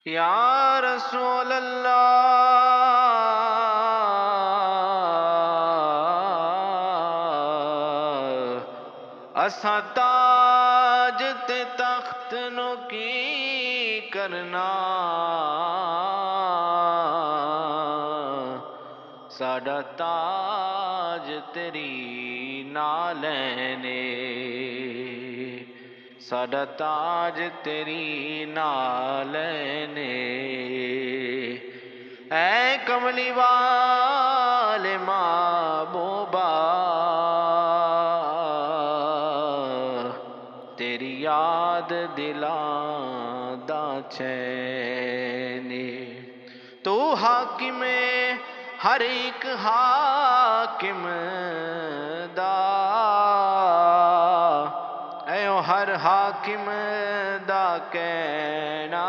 یا رسول اللہ اساں تاج تے تخت نو کی کرنا، ساڈا تاج تیری نالے، ساڈا تاج تیری نالے، اے کملی والے محبوبا تیری یاد دلاں دا چین، تو حاکم ہر ایک حاکم دا، اے ہر حاکم دا کہنا